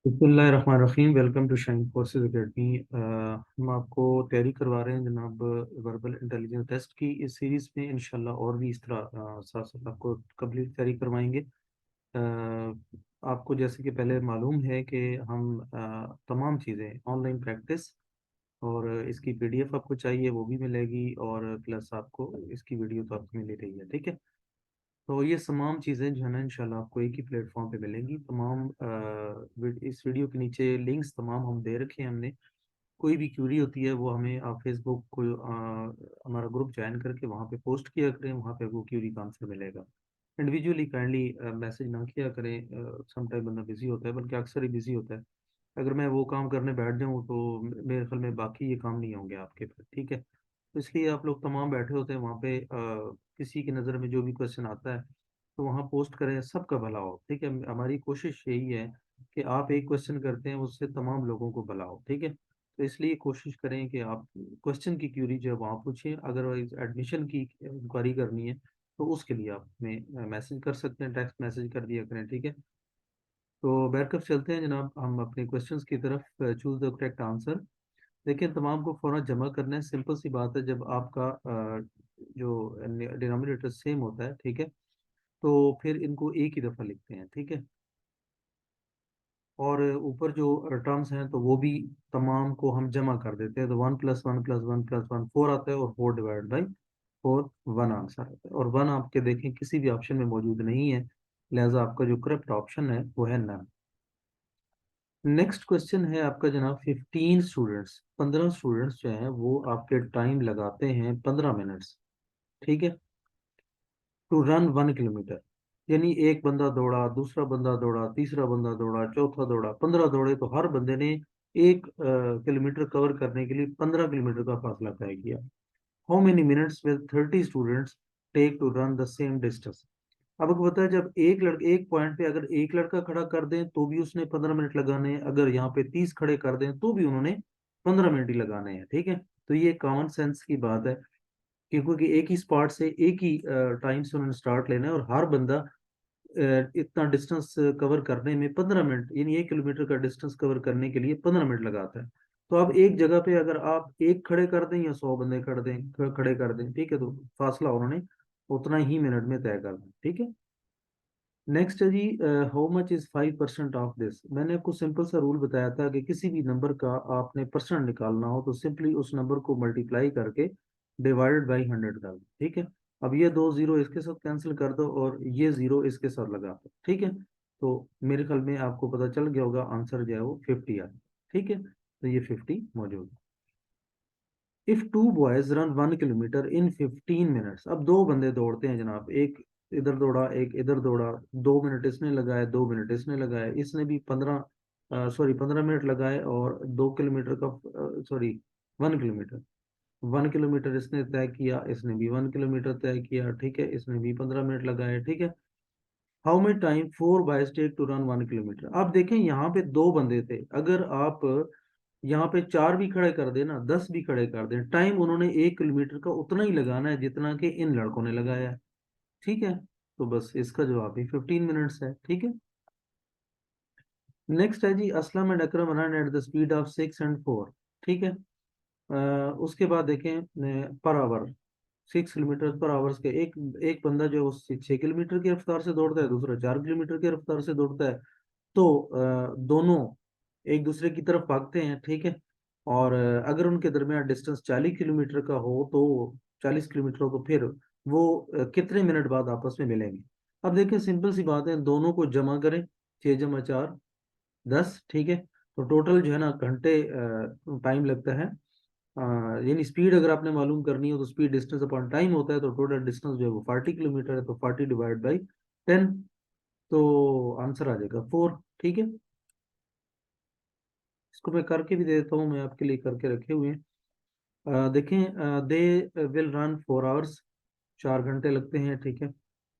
बिस्मिल्लाहिर्रहमानिर्रहीम। Welcome to Shine Forces Academy. हम आपको तैयारी करवा रहे हैं जनाब वर्बल इंटेलिजेंस टेस्ट की। इस सीरीज़ में इंशाल्लाह और भी इस तरह साथ साथ आपको कंप्लीट तैयारी करवाएंगे। आपको जैसे कि पहले मालूम है कि हम तमाम चीज़ें ऑनलाइन प्रैक्टिस और इसकी पीडीएफ आपको चाहिए वो भी मिलेगी, और प्लस आपको इसकी वीडियो तो आपको मिल ही रही है। ठीक है, तो ये तमाम चीज़ें जो है ना इंशाल्लाह आपको एक ही प्लेटफॉर्म पे मिलेंगी। तमाम इस वीडियो के नीचे लिंक्स तमाम हम दे रखे हैं हमने। कोई भी क्यूरी होती है वो हमें आप फेसबुक को हमारा ग्रुप ज्वाइन करके वहाँ पे पोस्ट किया करें, वहाँ पे वो क्यूरी का आंसर मिलेगा। इंडिविजुअली काइंडली मैसेज ना किया करें, सम टाइम बंदा बिजी होता है, बल्कि अक्सर ही बिजी होता है। अगर मैं वो काम करने बैठ जाऊँ तो मेरे ख्याल में बाकी ये काम नहीं होंगे आपके फिर। ठीक है, तो इसलिए आप लोग तमाम बैठे होते हैं वहाँ पे, किसी की नज़र में जो भी क्वेश्चन आता है तो वहाँ पोस्ट करें, सबका भला हो। ठीक है, हमारी कोशिश यही है कि आप एक क्वेश्चन करते हैं उससे तमाम लोगों को भला हो। ठीक है, तो इसलिए कोशिश करें कि आप क्वेश्चन की क्यूरी जो है वहाँ पूछें। अदरवाइज एडमिशन की इंक्वायरी करनी है तो उसके लिए आप हमें मैसेज कर सकते हैं, टेक्स्ट मैसेज कर दिया करें। ठीक है, तो बैकअप चलते हैं जनाब हम अपने क्वेश्चंस की तरफ। Choose the correct answer. देखिए, तमाम को फौरन जमा करना है, सिंपल सी बात है। जब आपका जो डिनोमिनेटर सेम होता है, ठीक है, तो फिर इनको एक ही दफ़ा लिखते हैं। ठीक है, और ऊपर जो टर्म्स हैं तो वो भी तमाम को हम जमा कर देते हैं। तो 1+1+1+1 4 आता है, और 4/4 1 आंसर आता है। और 1 आपके देखें किसी भी ऑप्शन में मौजूद नहीं है, लिहाजा आपका जो करेक्ट ऑप्शन है वो है नन। नेक्स्ट क्वेश्चन है आपका जनाब, 15 स्टूडेंट्स जो हैं वो आपके टाइम लगाते हैं 15 मिनट्स। ठीक है, टू रन 1 किलोमीटर। यानी एक बंदा दौड़ा, दूसरा बंदा दौड़ा, तीसरा बंदा दौड़ा, चौथा दौड़ा, 15 दौड़े, तो हर बंदे ने 1 किलोमीटर कवर करने के लिए 15 किलोमीटर का फासला तय किया। How many minutes will 30 students take to run the same distance. अब आपको पता है, जब एक पॉइंट पे अगर एक लड़का खड़ा कर दें तो भी उसने 15 मिनट लगाने हैं, अगर यहाँ पे 30 खड़े कर दें तो भी उन्होंने 15 मिनट ही लगाने हैं। ठीक है, तो ये कॉमन सेंस की बात है, क्योंकि एक ही स्पॉट से एक ही टाइम से उन्होंने स्टार्ट लेना है, और हर बंदा इतना डिस्टेंस कवर करने में 15 मिनट, यानी 1 किलोमीटर का डिस्टेंस कवर करने के लिए 15 मिनट लगाता है। तो अब एक जगह पे अगर आप एक खड़े कर दें या 100 बंदे खड़े कर दें, ठीक है, तो फासला उन्होंने उतना ही मिनट में तय करना। ठीक है, नेक्स्ट है जी, how much is 5% of this. मैंने आपको सिंपल सा रूल बताया था कि किसी भी नंबर का आपने परसेंट निकालना हो तो सिंपली उस नंबर को मल्टीप्लाई करके डिवाइडेड बाई 100 कर दो। ठीक है, अब ये दो जीरो इसके साथ कैंसिल कर दो और ये जीरो इसके साथ लगा दो। ठीक है, तो मेरे ख्याल में आपको पता चल गया होगा, आंसर जो है वो 50 आ। ठीक है, तो ये 50 मौजूद है। If two boys run 1 kilometre in 15 minutes. अब दो बंदे दौड़ते हैं जनाब, एक इधर दौड़ा एक इधर दौड़ा, 2 मिनट इसने लगाए 2 मिनट इसने लगाए, इसने भी 15 मिनट लगाए, और 2 किलोमीटर का, सॉरी, 1 किलोमीटर, 1 किलोमीटर इसने तय किया, इसने भी 1 किलोमीटर तय किया। ठीक है, इसने भी 15 मिनट लगाए। ठीक है, how much time 4 boys take to run 1 kilometre. आप देखें यहाँ पे दो बंदे थे, अगर आप यहाँ पे चार भी खड़े कर दें ना, 10 भी खड़े कर दें, टाइम उन्होंने 1 किलोमीटर का उतना ही लगाना है जितना कि इन लड़कों ने लगाया है। ठीक है, तो बस इसका जवाब भी 15 मिनट्स है। ठीक है, नेक्स्ट है जी, Aslam and Akram run at the speed of 6 and 4। ठीक है, उसके बाद देखें पर आवर, 6 किलोमीटर पर आवर्स के, एक एक बंदा जो 6 किलोमीटर की रफ्तार से दौड़ता है, दूसरा 4 किलोमीटर की रफ्तार से दौड़ता है। तो दोनों एक दूसरे की तरफ भागते हैं। ठीक है, और अगर उनके दरमियान डिस्टेंस 40 किलोमीटर का हो तो 40 किलोमीटर हो तो फिर वो कितने मिनट बाद आपस में मिलेंगे। अब देखिए, सिंपल सी बात है, दोनों को जमा करें, 6 × 4 = 10। ठीक है, तो टोटल जो है ना घंटे टाइम लगता है। यानी स्पीड अगर आपने मालूम करनी हो तो स्पीड डिस्टेंस अपॉन टाइम होता है, तो टोटल डिस्टेंस जो है वो 40 किलोमीटर है, तो 40 डिवाइड बाई 10, तो आंसर आ जाएगा 4। ठीक है, इसको मैं करके भी दे देता हूँ, मैं आपके लिए करके रखे हुए हैं। देखें, दे विल रन 4 आवर्स, 4 घंटे लगते हैं। ठीक है,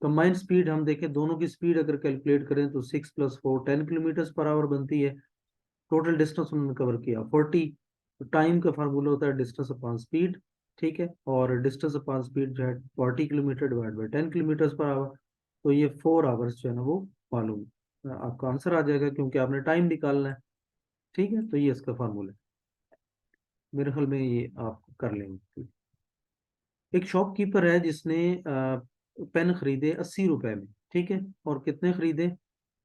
कंबाइंड स्पीड हम देखें, दोनों की स्पीड अगर कैलकुलेट करें तो 6 + 4 10 किलोमीटर पर आवर बनती है। टोटल डिस्टेंस उन्होंने कवर किया 40। टाइम का फार्मूला होता है डिस्टेंस अपॉन स्पीड। ठीक है, और डिस्टेंस अपॉन स्पीड जो है 40 kilometre divide by 10 kilometre per hour, तो ये 4 आवर्स जो है ना वो मालूम है। आपका आंसर आ जाएगा, क्योंकि आपने टाइम निकालना है। ठीक है, तो ये इसका फार्मूला है। मेरे ख्याल में ये आप कर लेंगे। एक शॉपकीपर है जिसने पेन खरीदे 80 रुपए में, ठीक है, और कितने खरीदे,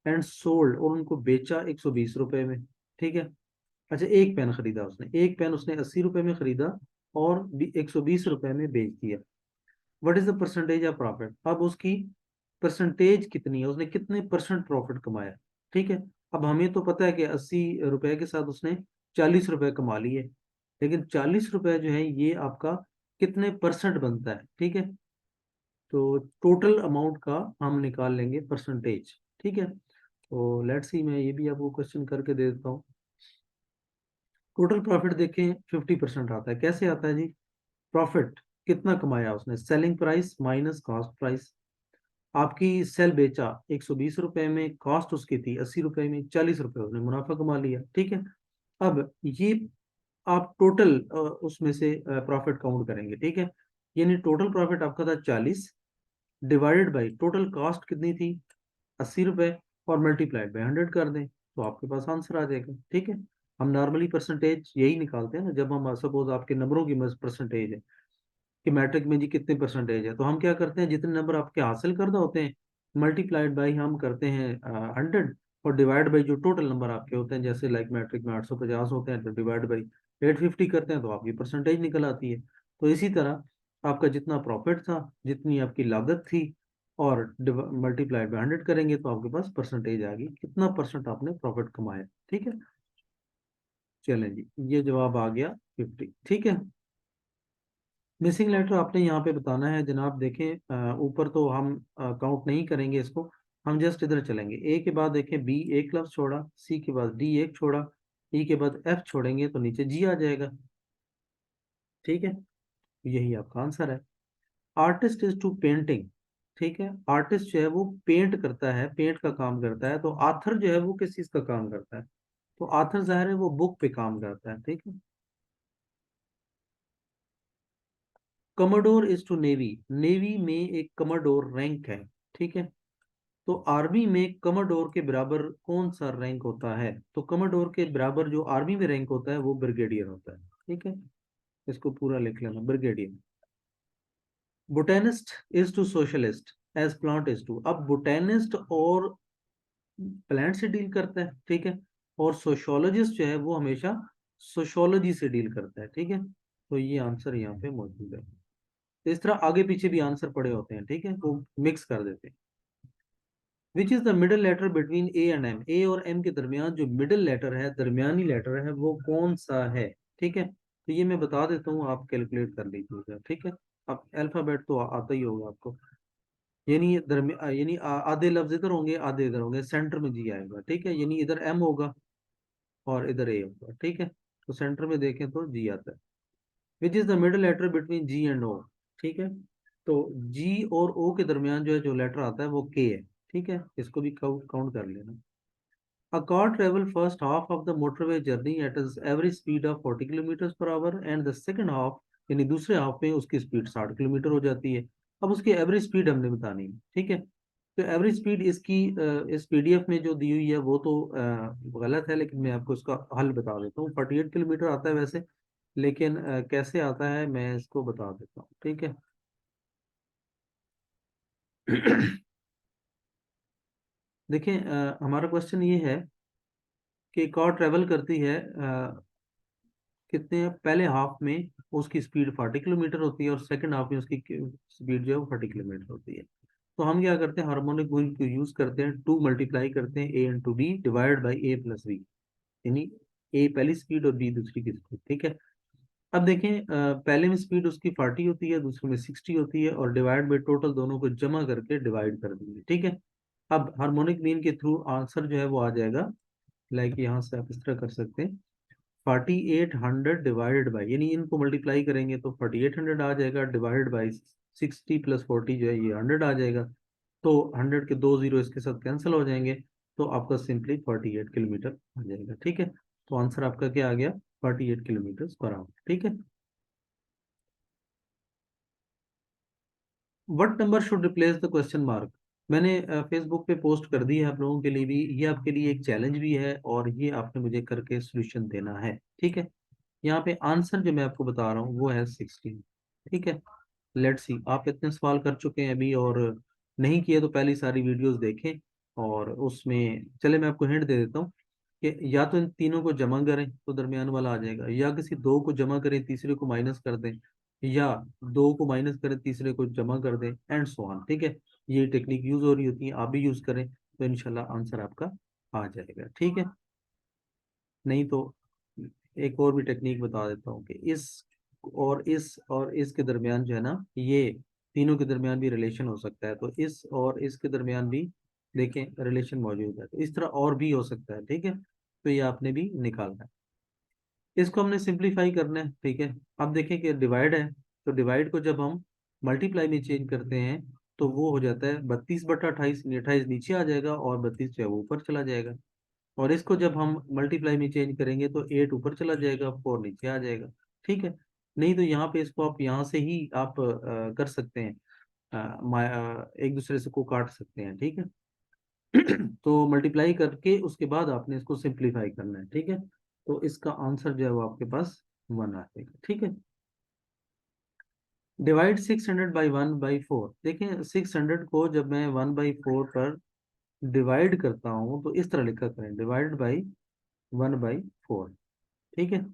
एंड सोल्ड, और उनको बेचा 120 रुपए में। ठीक है। अच्छा, एक पेन खरीदा उसने, एक पेन उसने 80 रुपए में खरीदा और 120 रुपए में बेच दिया। What is the percentage of profit? अब उसकी परसेंटेज कितनी है, उसने कितने परसेंट प्रॉफिट कमाया। ठीक है। अब हमें तो पता है कि 80 रुपए के साथ उसने 40 रुपए कमा लिए, लेकिन 40 रुपए जो है ये आपका कितने परसेंट बनता है। ठीक है। तो टोटल अमाउंट का हम निकाल लेंगे परसेंटेज। ठीक है। तो लेट्स सी, मैं ये भी आपको क्वेश्चन करके दे देता हूँ। टोटल प्रॉफिट देखें 50% आता है। कैसे आता है जी? प्रॉफिट कितना कमाया उसने, selling price minus cost price. आपकी सेल बेचा 120 रुपए में, कॉस्ट उसकी थी 80 रुपए में, 40 रुपए उसने मुनाफा कमा लिया। ठीक है। अब ये आप टोटल उसमें से प्रॉफिट काउंट करेंगे। ठीक है। यानी टोटल प्रॉफिट आपका था 40, डिवाइडेड बाई टोटल कॉस्ट कितनी थी, 80 रुपए, और मल्टीप्लाइड बाई 100 कर दें, तो आपके पास आंसर आ जाएगा। ठीक है। हम नॉर्मली परसेंटेज यही निकालते हैं ना, जब हम सपोज आपके नंबरों की परसेंटेज है कि मैट्रिक में जी कितने परसेंटेज है, तो हम क्या करते हैं, जितने नंबर आपके हासिल करना होते हैं मल्टीप्लाइड बाई हम करते हैं 100, और डिवाइड बाई जो टोटल नंबर आपके होते हैं, जैसे लाइक मैट्रिक में 850 होते हैं, तो डिवाइड बाई 850 करते हैं, तो आपकी परसेंटेज निकल आती है। तो इसी तरह आपका जितना प्रॉफिट था, जितनी आपकी लागत थी, और मल्टीप्लाइड बाई 100 करेंगे, तो आपके पास परसेंटेज आ गई, कितना परसेंट आपने प्रॉफिट कमाया। ठीक है। चलें जी, ये जवाब आ गया 50। ठीक है। मिसिंग लेटर आपने यहाँ पे बताना है जनाब। देखें ऊपर तो हम काउंट नहीं करेंगे इसको, हम जस्ट इधर चलेंगे। ए के बाद देखें बी एक लफ्ज छोड़ा, सी के बाद डी एक छोड़ा, ई के बाद एफ छोड़ेंगे तो नीचे जी आ जाएगा। ठीक है। यही आपका आंसर है। Artist is to painting. ठीक है। आर्टिस्ट जो है वो पेंट करता है, पेंट का काम करता है। तो आथर जो है वो किस चीज का काम करता है? तो आथर जाहिर है वो बुक पे काम करता है। ठीक है। Commodore is to navy. Navy में एक कमोडोर रैंक है। ठीक है। तो आर्मी में कमोडोर के बराबर कौन सा रैंक होता है? तो कमोडोर के बराबर जो आर्मी में रैंक होता है वो ब्रिगेडियर होता है। ठीक है। इसको पूरा लिख लेना, brigadier. Botanist is to socialist as plant is to. अब बोटेनिस्ट और प्लांट से डील करता है। ठीक है। और सोशोलॉजिस्ट जो है वो हमेशा सोशोलॉजी से डील करता है। ठीक है। तो ये आंसर यहाँ पे मौजूद है। तो इस तरह आगे पीछे भी आंसर पड़े होते हैं। ठीक है, वो मिक्स कर देते हैं। Which is the middle letter between A and M? A और एम के दरमियान जो मिडिल लेटर है, दरमियानी लेटर है, वो कौन सा है? ठीक है। तो ये मैं बता देता हूँ, आप कैलकुलेट कर लीजिएगा। ठीक है। अब अल्फाबेट तो आता ही होगा आपको। यानी यानी आधे लफ्ज इधर होंगे, आधे इधर होंगे, सेंटर में जी आएगा। ठीक है। यानी इधर एम होगा और इधर ए होगा। ठीक है। तो सेंटर में देखें तो जी आता है। Which is the middle letter between G and O? ठीक है। तो जी और ओ के दरमियान जो है जो लेटर आता है वो के है। ठीक है। इसको भी काउंट काउंट कर लेना। A car travel first half of the motorway journey at an average speed of 40 kilometre per hour, and the second half, यानी दूसरे हाफ में उसकी स्पीड 60 किलोमीटर हो जाती है। अब उसकी एवरेज स्पीड हमने बतानी है। ठीक है। तो एवरेज स्पीड इसकी इस पीडीएफ में जो दी हुई है वो तो गलत है, लेकिन मैं आपको इसका हल बता देता हूँ। 48 किलोमीटर आता है वैसे, लेकिन कैसे आता है मैं इसको बता देता हूँ। ठीक है। देखें हमारा क्वेश्चन ये है कि कार ट्रेवल करती है कितने, पहले हाफ में उसकी स्पीड 40 किलोमीटर होती है, और सेकंड हाफ में उसकी स्पीड जो है वो 40 किलोमीटर होती है। तो हम क्या करते हैं, हार्मोनिक मूव को यूज करते हैं, टू मल्टीप्लाई करते हैं A into B divide by A plus B. यानी ए पहली स्पीड और बी दूसरी की स्पीड। ठीक है। अब देखें पहले में स्पीड उसकी 40 होती है, दूसरे में 60 होती है, और डिवाइड बाई टोटल दोनों को जमा करके डिवाइड कर देंगे। ठीक है। अब हार्मोनिक मीन के थ्रू आंसर जो है वो आ जाएगा। लाइक यहाँ से आप इस तरह कर सकते हैं, 4800 डिवाइडेड बाई, यानी इनको मल्टीप्लाई करेंगे तो 4800 आ जाएगा, डिवाइडेड बाई 60 प्लस 40 जो है ये 100 आ जाएगा। तो 100 के दो जीरो इसके साथ कैंसिल हो जाएंगे, तो आपका सिंपली 48 किलोमीटर आ जाएगा। ठीक है। तो आंसर आपका क्या आ गया, 48 किलोमीटर पर आवर। ठीक है। What number should replace the question mark? मैंने फेसबुक पे पोस्ट कर दी है आप लोगों के लिए भी, ये आपके लिए एक चैलेंज भी है और ये आपने मुझे करके सोल्यूशन देना है, ठीक है। यहाँ पे आंसर जो मैं आपको बता रहा हूँ वो है 16, ठीक है। लेट्स सी, आप इतने सवाल कर चुके हैं अभी, और नहीं किए तो पहली सारी वीडियोस देखें। और उसमें चले मैं आपको हिंट दे देता हूँ कि या तो इन तीनों को जमा करें तो दरमियान वाला आ जाएगा, या किसी दो को जमा करें तीसरे को माइनस कर दें, या दो को माइनस करें तीसरे को जमा कर दें, एंड सो ऑन, ठीक है। ये टेक्निक यूज हो रही होती है, आप भी यूज करें तो इंशाल्लाह आंसर आपका आ जाएगा, ठीक है। नहीं तो एक और भी टेक्निक बता देता हूँ कि इस के दरमियान जो है ना, ये तीनों के दरमियान भी रिलेशन हो सकता है, तो इस और इसके दरमियान भी देखें रिलेशन मौजूद है, तो इस तरह और भी हो सकता है, ठीक है। तो ये आपने भी निकालना है, इसको हमने सिंप्लीफाई करना है, ठीक है। अब देखें कि डिवाइड है, तो डिवाइड को जब हम मल्टीप्लाई में चेंज करते हैं तो वो हो जाता है 32/28, 28 नीचे आ जाएगा और 32 जो है वो ऊपर चला जाएगा। और इसको जब हम मल्टीप्लाई में चेंज करेंगे तो 8 ऊपर चला जाएगा, 4 नीचे आ जाएगा, ठीक है। नहीं तो यहाँ पे इसको आप यहाँ से ही आप कर सकते हैं, एक दूसरे से को काट सकते हैं, ठीक है। तो मल्टीप्लाई करके उसके बाद आपने इसको सिंप्लीफाई करना है, ठीक है। तो इसका आंसर जो है वो आपके पास 1 आ जाएगा, ठीक है। डिवाइड 600/1/4, देखें 600 को जब मैं 1/4 पर डिवाइड करता हूँ तो इस तरह लिखा करें, डिवाइड बाई 1/4, ठीक है।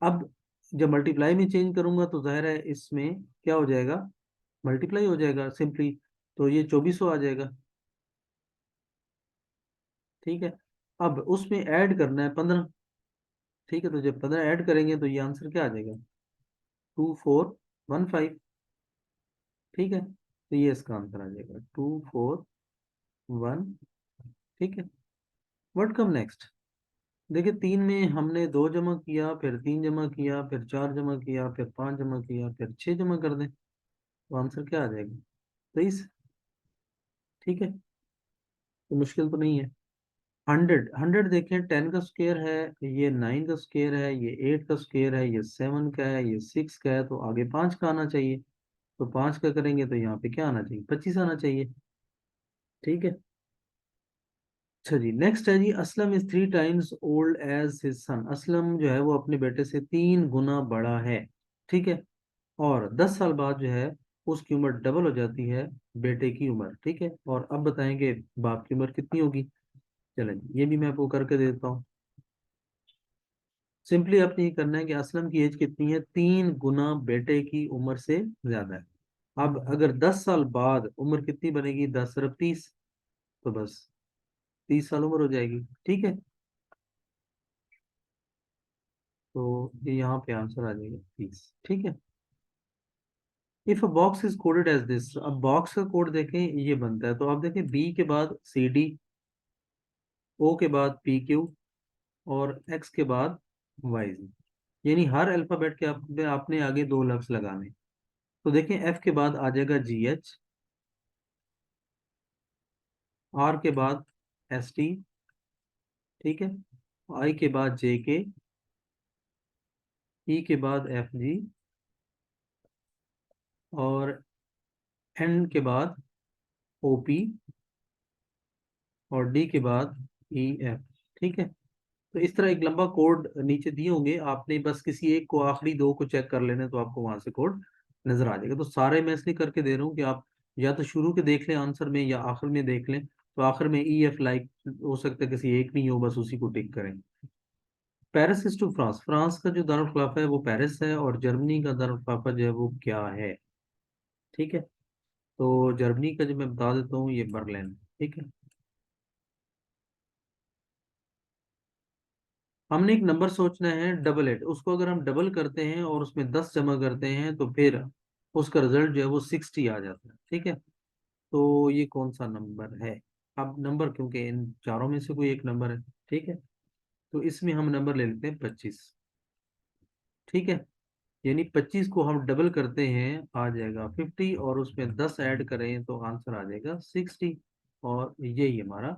अब जब मल्टीप्लाई में चेंज करूंगा तो जाहिर है इसमें क्या हो जाएगा, मल्टीप्लाई हो जाएगा सिंपली, तो ये 2400 आ जाएगा, ठीक है। अब उसमें ऐड करना है 15, ठीक है। तो जब 15 ऐड करेंगे तो ये आंसर क्या आ जाएगा, 2415, ठीक है। तो ये इसका आंसर आ जाएगा 241, ठीक है। व्हाट कम नेक्स्ट, देखिए 3 में हमने 2 जमा किया, फिर 3 जमा किया, फिर 4 जमा किया, फिर 5 जमा किया, फिर 6 जमा कर दें, तो आंसर क्या आ जाएगा, 23, ठीक है। तो मुश्किल तो नहीं है। 100 देखें 10 का स्क्वायर है, ये 9 का स्क्वायर है, ये 8 का स्क्वायर है, ये 7 का है, ये 6 का है, तो आगे 5 का आना चाहिए। तो 5 का करेंगे तो यहाँ पे क्या आना चाहिए, 25 आना चाहिए, ठीक है। अच्छा जी, नेक्स्ट है जी, Aslam is 3 times old age his son, Aslam जो है वो अपने बेटे से 3 गुना बड़ा है, ठीक है। और 10 साल बाद जो है उसकी उम्र डबल हो जाती है बेटे की उम्र, ठीक है। और अब बताएंगे बाप की उम्र कितनी होगी। चलें ये भी मैं आपको करके देता हूँ। सिंपली आपने ये करना है कि असलम की एज कितनी है, 3 गुना बेटे की उम्र से ज्यादा है। अब अगर 10 साल बाद उम्र कितनी बनेगी, 10 × 30, तो बस 30 साल उम्र हो जाएगी, ठीक है। तो ये यहाँ पे आंसर आ जाएगा 30, ठीक है। If a box is coded as this, अब बॉक्स का कोड देखें ये बनता है, तो आप देखें बी के बाद CD, ओ के बाद PQ, और एक्स के बाद YZ, यानी हर अल्फाबेट के आपने आगे 2 लफ्ज लगाने। तो देखें एफ के बाद आ जाएगा GH, आर के बाद ST, ठीक है, आई के बाद JK, ई के बाद FG, और एन के बाद OP, और डी के बाद EF, ठीक है। तो इस तरह एक लंबा कोड नीचे दिए होंगे, आपने बस किसी एक को, आखिरी दो को चेक कर लेना, तो आपको वहां से कोड नजर आ जाएगा। तो सारे मैं इसलिए करके दे रहा हूँ कि आप या तो शुरू के देख लें आंसर में, या आखिर में देख लें, तो आखिर में EF लाइक हो सकता है किसी एक में ही हो, बस उसी को टिक करें। Paris is to France, France का जो दारुल है वो पेरिस है, और जर्मनी का दारुल जो है वो क्या है, ठीक है। तो जर्मनी का जो मैं बता देता हूँ ये बर्लिन, ठीक है। हमने एक नंबर सोचना है 88, उसको अगर हम डबल करते हैं और उसमें 10 जमा करते हैं तो फिर उसका रिजल्ट जो है वो 60 आ जाता है, ठीक है। तो ये कौन सा नंबर है, अब नंबर क्योंकि इन चारों में से कोई एक नंबर है, ठीक है। तो इसमें हम नंबर ले लेते हैं 25, ठीक है। यानी 25 को हम डबल करते हैं आ जाएगा 50, और उसमें 10 ऐड करें तो आंसर आ जाएगा 60, और यही हमारा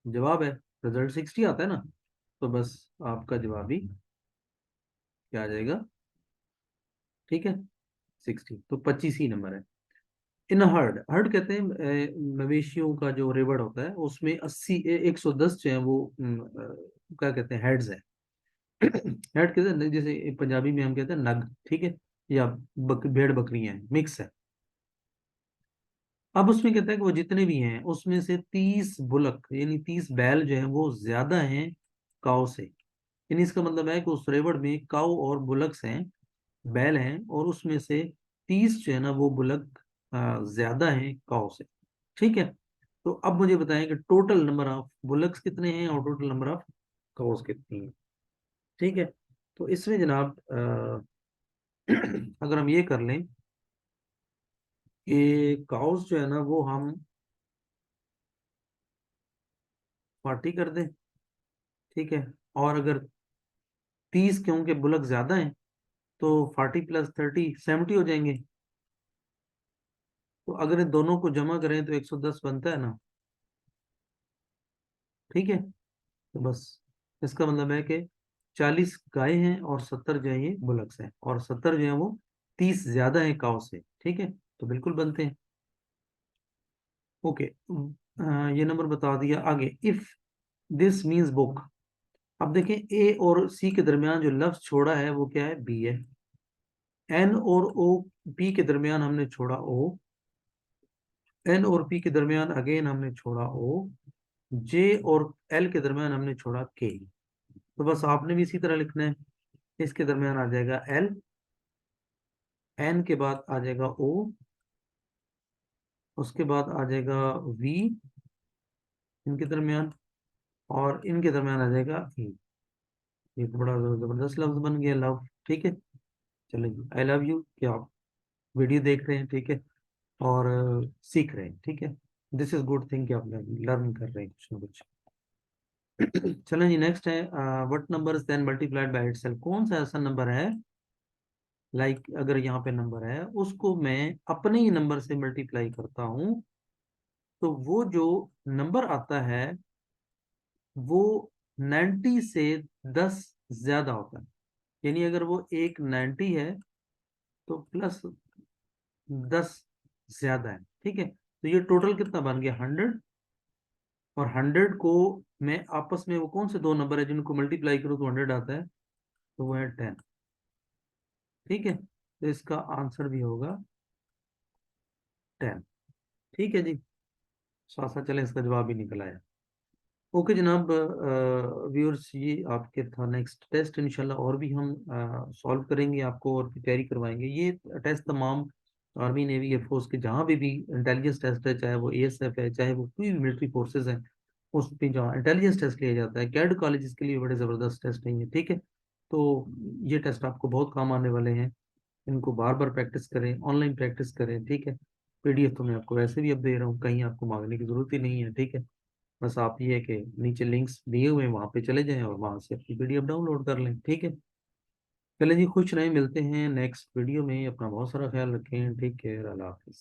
जवाब है। रिजल्ट 60 आता है ना, तो बस आपका जवाब ही क्या आ जाएगा, ठीक है, 60, तो 25 ही नंबर है। इन हर्ड, हर्ड कहते हैं मवेशियों का जो रेवड़ होता है उसमें 110 जो है वो क्या कहते हैं, हेड्स है। हेड कहते हैं, जैसे पंजाबी में हम कहते हैं नग, ठीक है, या भेड़ बकरियां हैं, मिक्स है। अब उसमें कहता है कि वो जितने भी हैं उसमें से 30 बुलक यानी 30 बैल जो है वो ज्यादा हैं काऊ से। यानी इसका मतलब है कि उस रेवड़ में काऊ और बुलक्स हैं, बैल हैं, और उसमें से 30 जो है ना वो बुलक ज्यादा हैं काऊ से। ठीक है। तो अब मुझे बताएं कि टोटल नंबर ऑफ बुलक्स कितने हैं और टोटल नंबर ऑफ काउस कितनी है। ठीक है। तो इसमें जनाब अगर हम ये कर लें कि काउस जो है ना वो हम 40 कर दें, ठीक है, और अगर 30 क्योंकि बुलक ज्यादा हैं तो 40 प्लस 30 70 हो जाएंगे। तो अगर इन दोनों को जमा करें तो 110 बनता है ना। ठीक है। तो बस इसका मतलब है कि 40 गाय हैं और 70 जो है ये बुलक्स हैं, और 70 जो है वो 30 ज्यादा है काउ से। ठीक है। तो बिल्कुल बनते हैं। ओके। ये नंबर बता दिया। आगे, इफ दिस मीन्स बुक। अब देखें, ए और सी के दरमियान जो लफ्ज छोड़ा है वो क्या है, बी है। एन और ओ, पी के दरमियान हमने छोड़ा ओ। एन और पी के दरमियान अगेन हमने छोड़ा ओ। जे और एल के दरमियान हमने छोड़ा के। तो बस आपने भी इसी तरह लिखना है। इसके दरमियान आ जाएगा एल, एन के बाद आ जाएगा ओ, उसके बाद आ जाएगा वी इनके दरमियान, और इनके दरमियान आ जाएगा ई। ये तो बड़ा जबरदस्त लफ्ज बन गया, लव। ठीक है। चलिए, आई लव यू कि आप वीडियो देख रहे हैं, ठीक है, और सीख रहे हैं। ठीक है। दिस इज गुड थिंग कि आप लर्न कर रहे हैं कुछ ना कुछ। चलें जी, नेक्स्ट है what number is then multiplied by itself. कौन सा ऐसा नंबर है, अगर यहाँ पे नंबर है उसको मैं अपने ही नंबर से मल्टीप्लाई करता हूँ तो वो जो नंबर आता है वो 90 से 10 ज्यादा होता है। यानी अगर वो एक 90 है तो प्लस 10 ज्यादा है। ठीक है। तो ये टोटल कितना बन गया, 100। और 100 को मैं आपस में, वो कौन से दो नंबर है जिनको मल्टीप्लाई करूँ तो 100 आता है, तो वो है 10। ठीक है। तो इसका आंसर भी होगा 10। ठीक है जी। साथ साथ चले, इसका जवाब भी निकल आया। ओके जनाब, व्यूअर्स, ये आपके था नेक्स्ट टेस्ट। इंशाल्लाह और भी हम सॉल्व करेंगे, आपको और तैयारी करवाएंगे। ये टेस्ट तमाम आर्मी, नेवी, एयरफोर्स के जहाँ भी इंटेलिजेंस टेस्ट है, चाहे वो एएसएफ है, चाहे वो कोई भी मिलिट्री फोर्सेज है, उस पे जहाँ इंटेलिजेंस टेस्ट लिया जाता है, कैड कॉलेजेस के लिए बड़े ज़बरदस्त टेस्ट हैं ये। ठीक है। तो ये टेस्ट आपको बहुत काम आने वाले हैं। इनको बार बार प्रैक्टिस करें, ऑनलाइन प्रैक्टिस करें। ठीक है। पीडीएफ तो मैं आपको वैसे भी अब दे रहा हूँ, कहीं आपको मांगने की जरूरत ही नहीं है। ठीक है। बस आप ये है कि नीचे लिंक्स दिए हुए हैं वहां पे चले जाएं और वहां से अपनी पीडीएफ डाउनलोड कर लें। ठीक है। चले जी, खुश रहें, मिलते हैं नेक्स्ट वीडियो में। अपना बहुत सारा ख्याल रखें। ठीक है, अल्लाह हाफिज।